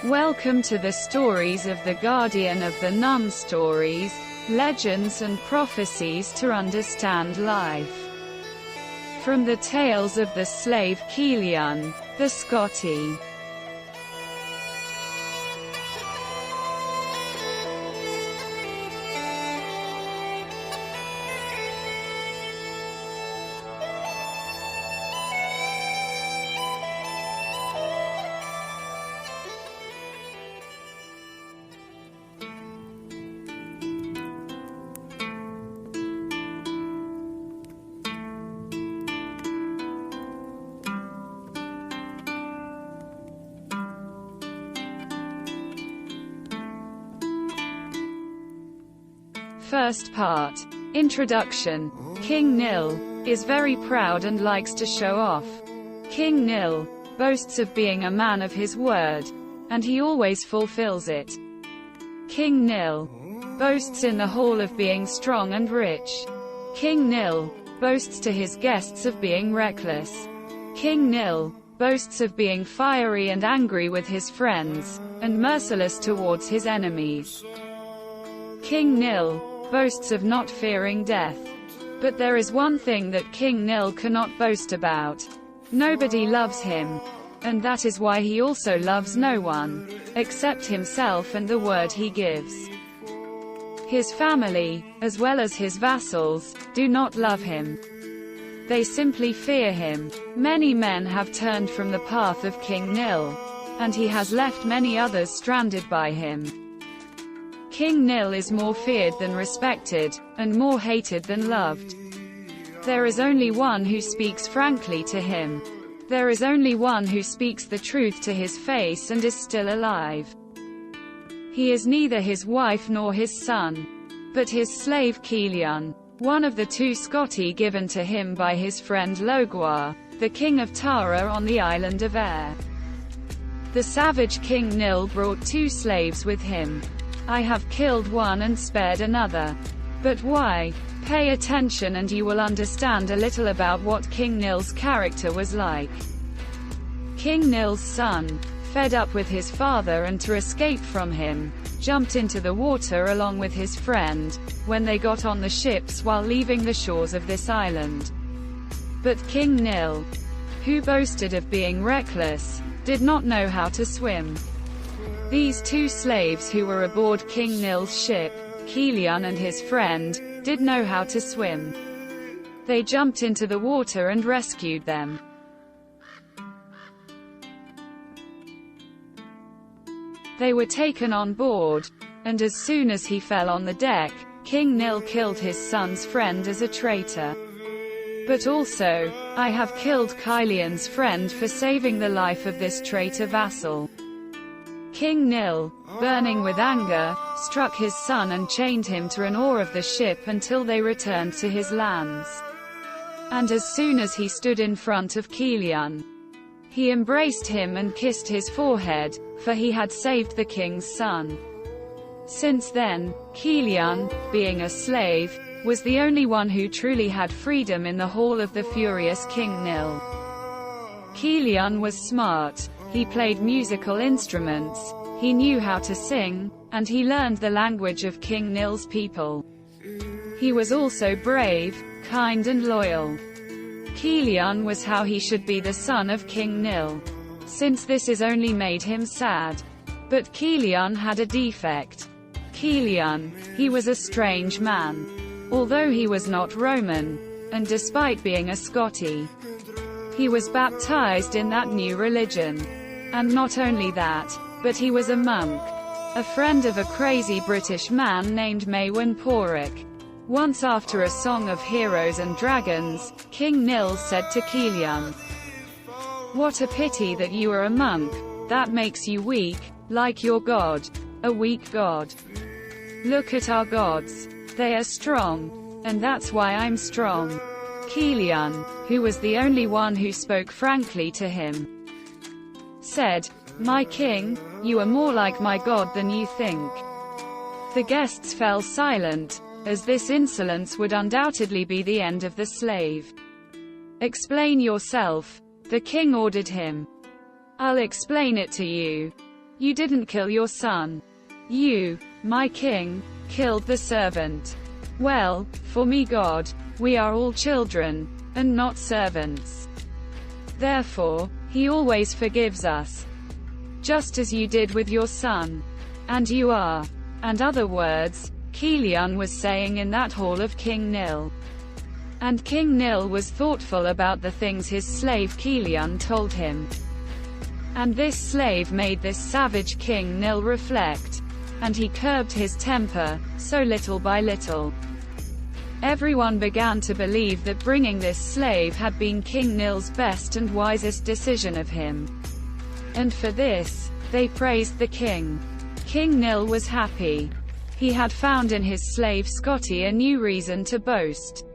Welcome to the stories of the Guardian of the Nun. Stories, legends and prophecies to understand life. From the tales of the slave Kylian, the Scotti. First part. Introduction. King Nil is very proud and likes to show off. King Nil boasts of being a man of his word, and he always fulfills it. King Nil boasts in the hall of being strong and rich. King Nil boasts to his guests of being reckless. King Nil boasts of being fiery and angry with his friends, and merciless towards his enemies. King Nil boasts of not fearing death. But there is one thing that King Nil cannot boast about. Nobody loves him. And that is why he also loves no one, except himself and the word he gives. His family, as well as his vassals, do not love him. They simply fear him. Many men have turned from the path of King Nil, and he has left many others stranded by him. King Nil is more feared than respected, and more hated than loved. There is only one who speaks frankly to him. There is only one who speaks the truth to his face and is still alive. He is neither his wife nor his son, but his slave Kylian, one of the two Scotti given to him by his friend Logua, the king of Tara on the island of Air. The savage King Nil brought two slaves with him. I have killed one and spared another. But why? Pay attention and you will understand a little about what King Nil's character was like. King Nil's son, fed up with his father and to escape from him, jumped into the water along with his friend, when they got on the ships while leaving the shores of this island. But King Nil, who boasted of being reckless, did not know how to swim. These two slaves who were aboard King Nil's ship, Kylian and his friend, did know how to swim. They jumped into the water and rescued them. They were taken on board, and as soon as he fell on the deck, King Nil killed his son's friend as a traitor. But also, I have killed Kylian's friend for saving the life of this traitor vassal. King Nil, burning with anger, struck his son and chained him to an oar of the ship until they returned to his lands. And as soon as he stood in front of Kylian, he embraced him and kissed his forehead, for he had saved the king's son. Since then, Kylian, being a slave, was the only one who truly had freedom in the hall of the furious King Nil. Kylian was smart. He played musical instruments, he knew how to sing, and he learned the language of King Nil's people. He was also brave, kind and loyal. Kylian was how he should be the son of King Nil. Since this is only made him sad. But Kylian had a defect. Kylian, he was a strange man. Although he was not Roman, and despite being a Scotti, he was baptized in that new religion. And not only that, but he was a monk. A friend of a crazy British man named Maewyn Porrick. Once after a song of heroes and dragons, King Nil said to Kylian, "What a pity that you are a monk. That makes you weak, like your god. A weak god. Look at our gods. They are strong. And that's why I'm strong." Kylian, who was the only one who spoke frankly to him, said, "My king, you are more like my god than you think." The guests fell silent, as this insolence would undoubtedly be the end of the slave. "Explain yourself," the king ordered him. "I'll explain it to you. You didn't kill your son. You, my king, killed the servant. Well, for me God, we are all children, and not servants. Therefore, he always forgives us. Just as you did with your son. And you are. And other words, Kylian was saying in that hall of King Nil. And King Nil was thoughtful about the things his slave Kylian told him. And this slave made this savage King Nil reflect. And he curbed his temper, so little by little. Everyone began to believe that bringing this slave had been King Nil's best and wisest decision of him. And for this, they praised the king. King Nil was happy. He had found in his slave Scotti a new reason to boast.